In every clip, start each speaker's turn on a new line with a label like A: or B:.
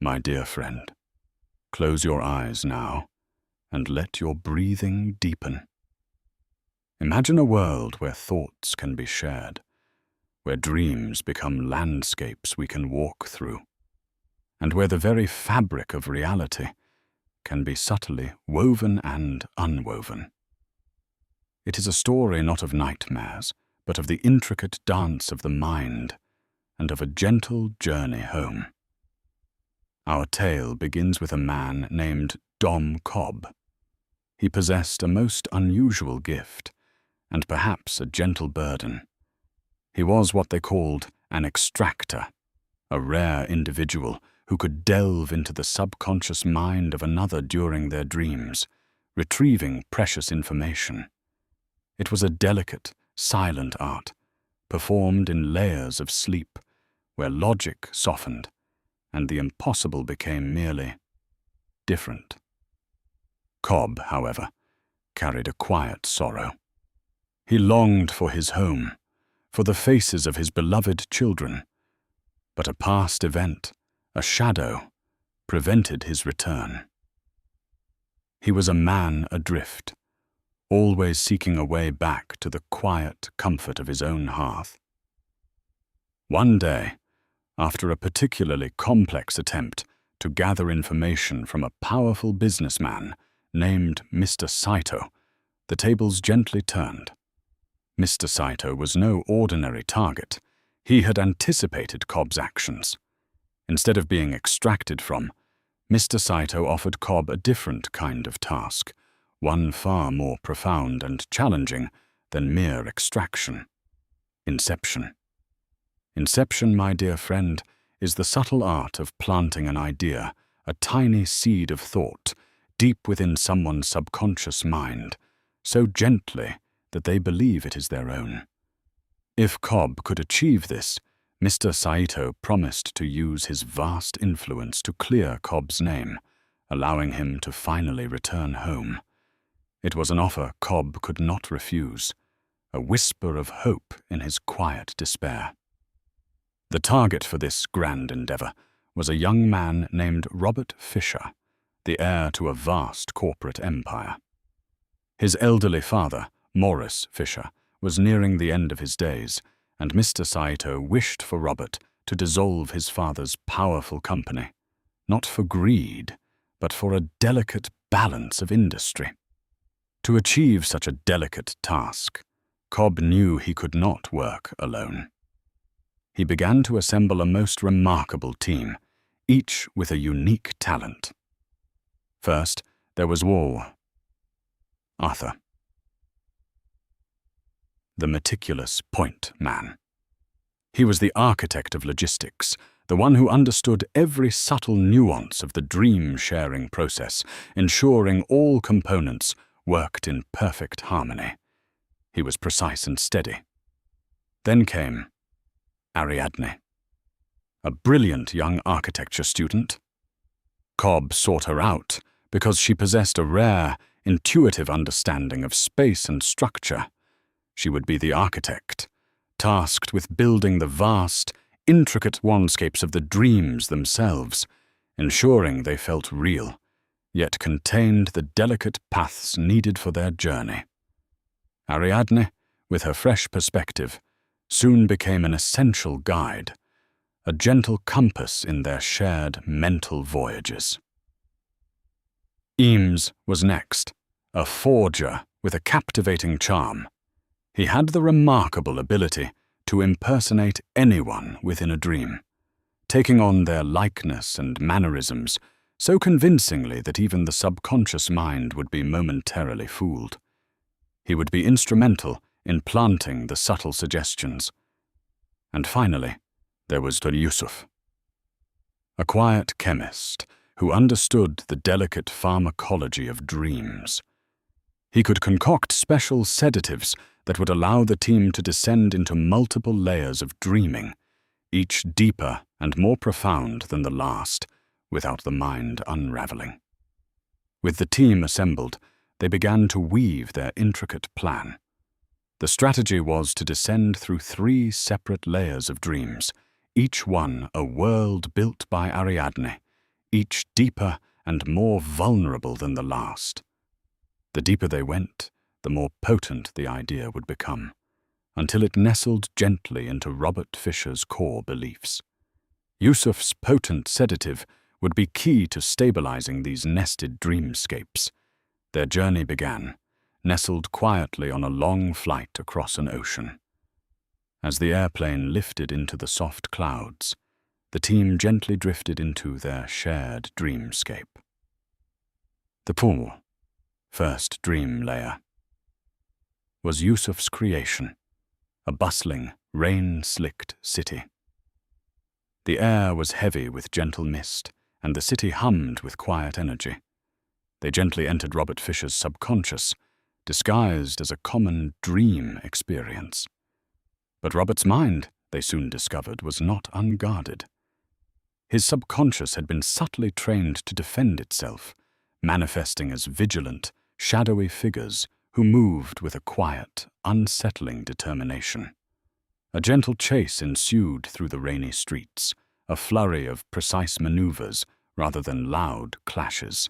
A: My dear friend, close your eyes now and let your breathing deepen. Imagine a world where thoughts can be shared, where dreams become landscapes we can walk through, and where the very fabric of reality can be subtly woven and unwoven. It is a story not of nightmares, but of the intricate dance of the mind and of a gentle journey home. Our tale begins with a man named Dom Cobb. He possessed a most unusual gift, and perhaps a gentle burden. He was what they called an extractor, a rare individual who could delve into the subconscious mind of another during their dreams, retrieving precious information. It was a delicate, silent art, performed in layers of sleep, where logic softened, and the impossible became merely different. Cobb, however, carried a quiet sorrow. He longed for his home, for the faces of his beloved children, but a past event, a shadow, prevented his return. He was a man adrift, always seeking a way back to the quiet comfort of his own hearth. One day, after a particularly complex attempt to gather information from a powerful businessman named Mr. Saito, the tables gently turned. Mr. Saito was no ordinary target. He had anticipated Cobb's actions. Instead of being extracted from, Mr. Saito offered Cobb a different kind of task, one far more profound and challenging than mere extraction. Inception. Inception, my dear friend, is the subtle art of planting an idea, a tiny seed of thought, deep within someone's subconscious mind, so gently that they believe it is their own. If Cobb could achieve this, Mr. Saito promised to use his vast influence to clear Cobb's name, allowing him to finally return home. It was an offer Cobb could not refuse, a whisper of hope in his quiet despair. The target for this grand endeavor was a young man named Robert Fisher, the heir to a vast corporate empire. His elderly father, Morris Fisher, was nearing the end of his days, and Mr. Saito wished for Robert to dissolve his father's powerful company, not for greed, but for a delicate balance of industry. To achieve such a delicate task, Cobb knew he could not work alone. He began to assemble a most remarkable team, each with a unique talent. First, there was Arthur, the meticulous point man. He was the architect of logistics, the one who understood every subtle nuance of the dream-sharing process, ensuring all components worked in perfect harmony. He was precise and steady. Then came Ariadne, a brilliant young architecture student. Cobb sought her out because she possessed a rare, intuitive understanding of space and structure. She would be the architect, tasked with building the vast, intricate landscapes of the dreams themselves, ensuring they felt real, yet contained the delicate paths needed for their journey. Ariadne, with her fresh perspective, soon became an essential guide, a gentle compass in their shared mental voyages. Eames was next, a forger with a captivating charm. He had the remarkable ability to impersonate anyone within a dream, taking on their likeness and mannerisms so convincingly that even the subconscious mind would be momentarily fooled. He would be instrumental in planting the subtle suggestions. And finally, there was Yusuf, a quiet chemist who understood the delicate pharmacology of dreams. He could concoct special sedatives that would allow the team to descend into multiple layers of dreaming, each deeper and more profound than the last, without the mind unraveling. With the team assembled, they began to weave their intricate plan. The strategy was to descend through 3 separate layers of dreams, each one a world built by Ariadne, each deeper and more vulnerable than the last. The deeper they went, the more potent the idea would become, until it nestled gently into Robert Fisher's core beliefs. Yusuf's potent sedative would be key to stabilizing these nested dreamscapes. Their journey began, nestled quietly on a long flight across an ocean. As the airplane lifted into the soft clouds, the team gently drifted into their shared dreamscape. The pool, first dream layer, was Yusuf's creation, a bustling, rain-slicked city. The air was heavy with gentle mist, and the city hummed with quiet energy. They gently entered Robert Fisher's subconscious, disguised as a common dream experience. But Robert's mind, they soon discovered, was not unguarded. His subconscious had been subtly trained to defend itself, manifesting as vigilant, shadowy figures who moved with a quiet, unsettling determination. A gentle chase ensued through the rainy streets, a flurry of precise maneuvers rather than loud clashes.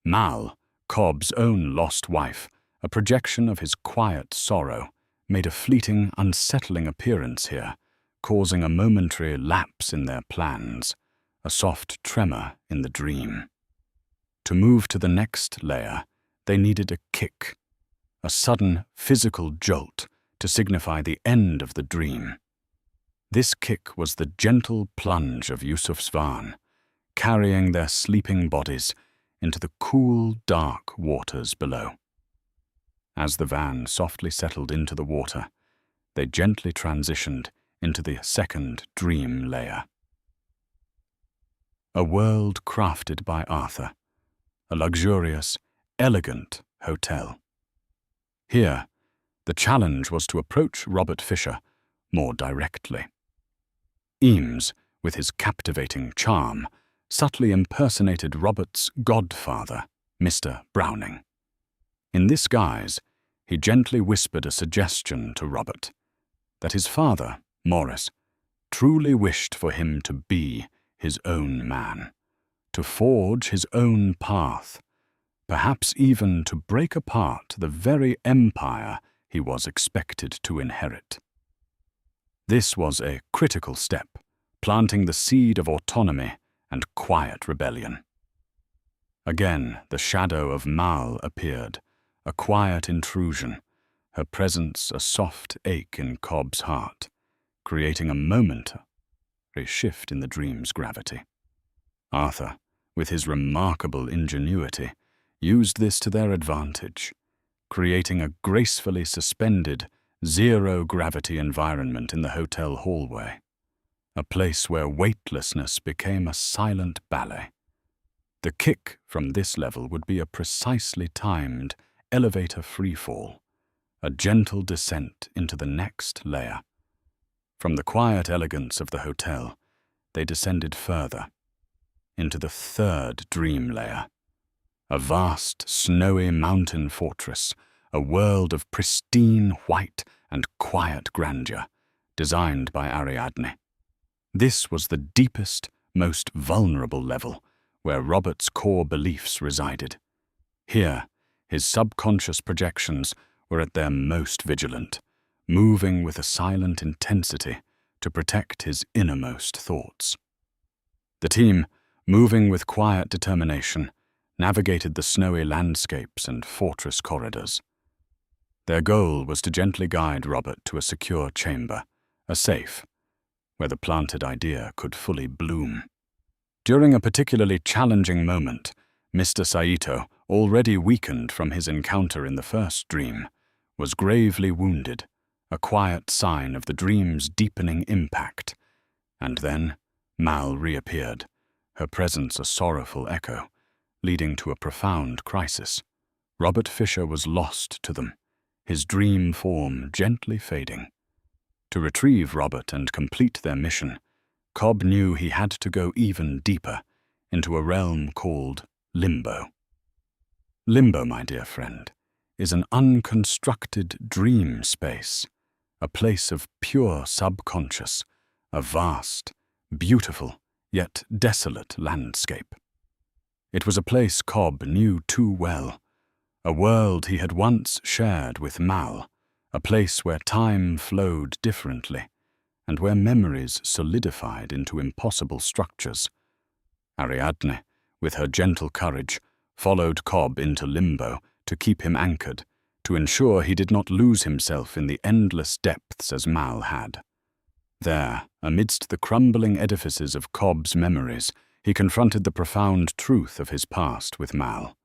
A: Mal, Cobb's own lost wife, a projection of his quiet sorrow, made a fleeting, unsettling appearance here, causing a momentary lapse in their plans, a soft tremor in the dream. To move to the next layer, they needed a kick, a sudden physical jolt to signify the end of the dream. This kick was the gentle plunge of Yusuf's van, carrying their sleeping bodies into the cool, dark waters below. As the van softly settled into the water, they gently transitioned into the second dream layer. A world crafted by Arthur, a luxurious, elegant hotel. Here, the challenge was to approach Robert Fisher more directly. Eames, with his captivating charm, subtly impersonated Robert's godfather, Mr. Browning. In this guise, he gently whispered a suggestion to Robert, that his father, Morris, truly wished for him to be his own man, to forge his own path, perhaps even to break apart the very empire he was expected to inherit. This was a critical step, planting the seed of autonomy and quiet rebellion. Again, the shadow of Mal appeared, a quiet intrusion, her presence a soft ache in Cobb's heart, creating a momentary shift in the dream's gravity. Arthur, with his remarkable ingenuity, used this to their advantage, creating a gracefully suspended, zero-gravity environment in the hotel hallway, a place where weightlessness became a silent ballet. The kick from this level would be a precisely timed elevator freefall, a gentle descent into the next layer. From the quiet elegance of the hotel, they descended further, into the third dream layer, a vast, snowy mountain fortress, a world of pristine white and quiet grandeur, designed by Ariadne. This was the deepest, most vulnerable level, where Robert's core beliefs resided. Here, his subconscious projections were at their most vigilant, moving with a silent intensity to protect his innermost thoughts. The team, moving with quiet determination, navigated the snowy landscapes and fortress corridors. Their goal was to gently guide Robert to a secure chamber, a safe, where the planted idea could fully bloom. During a particularly challenging moment, Mr. Saito, already weakened from his encounter in the first dream, was gravely wounded, a quiet sign of the dream's deepening impact. And then Mal reappeared, her presence a sorrowful echo, leading to a profound crisis. Robert Fisher was lost to them, his dream form gently fading. To retrieve Robert and complete their mission, Cobb knew he had to go even deeper, into a realm called Limbo. Limbo, my dear friend, is an unconstructed dream space, a place of pure subconscious, a vast, beautiful, yet desolate landscape. It was a place Cobb knew too well, a world he had once shared with Mal, a place where time flowed differently, and where memories solidified into impossible structures. Ariadne, with her gentle courage, followed Cobb into limbo to keep him anchored, to ensure he did not lose himself in the endless depths as Mal had. There, amidst the crumbling edifices of Cobb's memories, he confronted the profound truth of his past with Mal.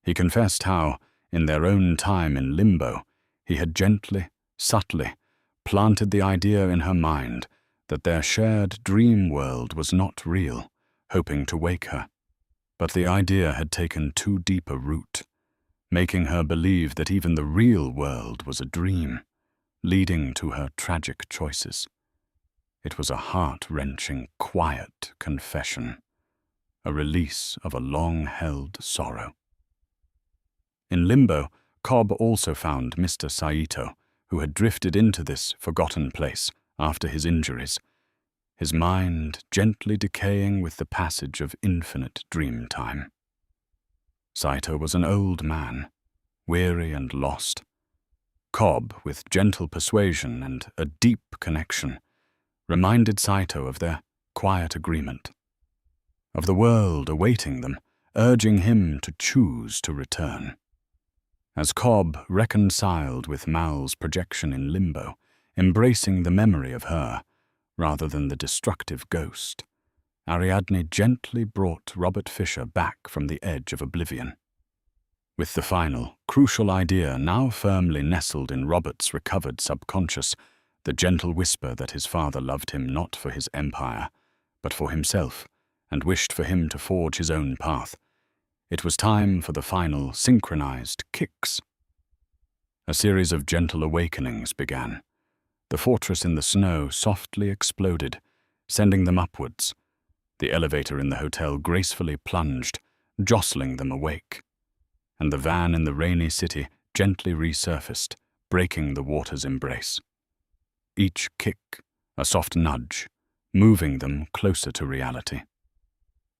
A: He confessed how, in their own time in limbo, he had gently, subtly, planted the idea in her mind that their shared dream world was not real, hoping to wake her. But the idea had taken too deep a root, making her believe that even the real world was a dream, leading to her tragic choices. It was a heart-wrenching, quiet confession, a release of a long-held sorrow. In limbo, Cobb also found Mr. Saito, who had drifted into this forgotten place after his injuries, his mind gently decaying with the passage of infinite dream time. Saito was an old man, weary and lost. Cobb, with gentle persuasion and a deep connection, reminded Saito of their quiet agreement, of the world awaiting them, urging him to choose to return. As Cobb reconciled with Mal's projection in limbo, embracing the memory of her rather than the destructive ghost, Ariadne gently brought Robert Fisher back from the edge of oblivion. With the final, crucial idea now firmly nestled in Robert's recovered subconscious, the gentle whisper that his father loved him not for his empire, but for himself, and wished for him to forge his own path, it was time for the final synchronized kicks. A series of gentle awakenings began. The fortress in the snow softly exploded, sending them upwards. The elevator in the hotel gracefully plunged, jostling them awake. And the van in the rainy city gently resurfaced, breaking the water's embrace. Each kick, a soft nudge, moving them closer to reality.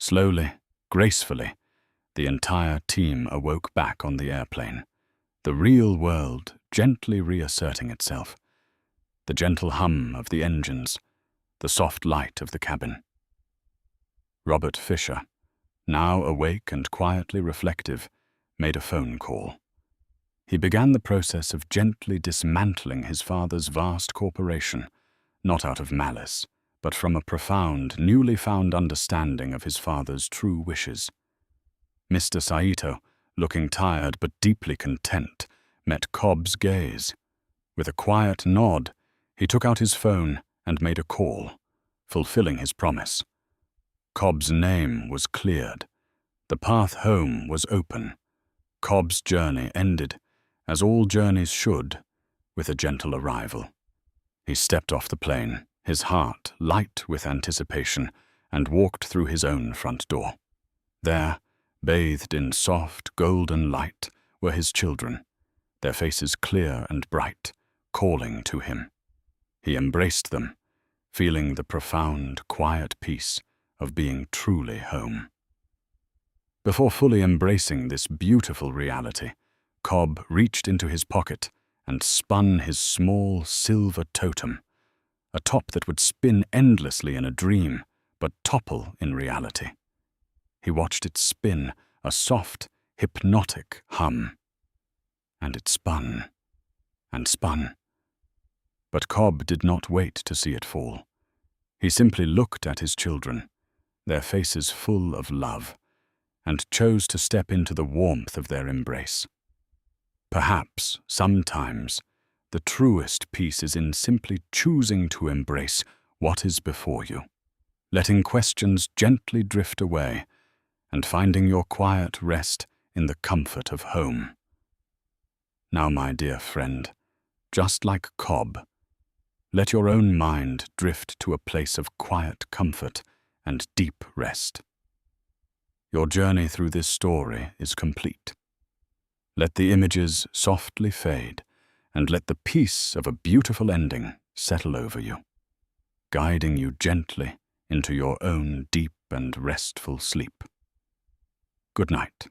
A: Slowly, gracefully, the entire team awoke back on the airplane, the real world gently reasserting itself, the gentle hum of the engines, the soft light of the cabin. Robert Fisher, now awake and quietly reflective, made a phone call. He began the process of gently dismantling his father's vast corporation, not out of malice, but from a profound, newly found understanding of his father's true wishes. Mr. Saito, looking tired but deeply content, met Cobb's gaze. With a quiet nod, he took out his phone and made a call, fulfilling his promise. Cobb's name was cleared. The path home was open. Cobb's journey ended, as all journeys should, with a gentle arrival. He stepped off the plane, his heart light with anticipation, and walked through his own front door. There, bathed in soft, golden light, were his children, their faces clear and bright, calling to him. He embraced them, feeling the profound, quiet peace of being truly home. Before fully embracing this beautiful reality, Cobb reached into his pocket and spun his small silver totem, a top that would spin endlessly in a dream, but topple in reality. He watched it spin, a soft, hypnotic hum. And it spun, and spun. But Cobb did not wait to see it fall. He simply looked at his children, their faces full of love, and chose to step into the warmth of their embrace. Perhaps, sometimes, the truest peace is in simply choosing to embrace what is before you, letting questions gently drift away, and finding your quiet rest in the comfort of home. Now, my dear friend, just like Cobb, let your own mind drift to a place of quiet comfort and deep rest. Your journey through this story is complete. Let the images softly fade, and let the peace of a beautiful ending settle over you, guiding you gently into your own deep and restful sleep. Good night.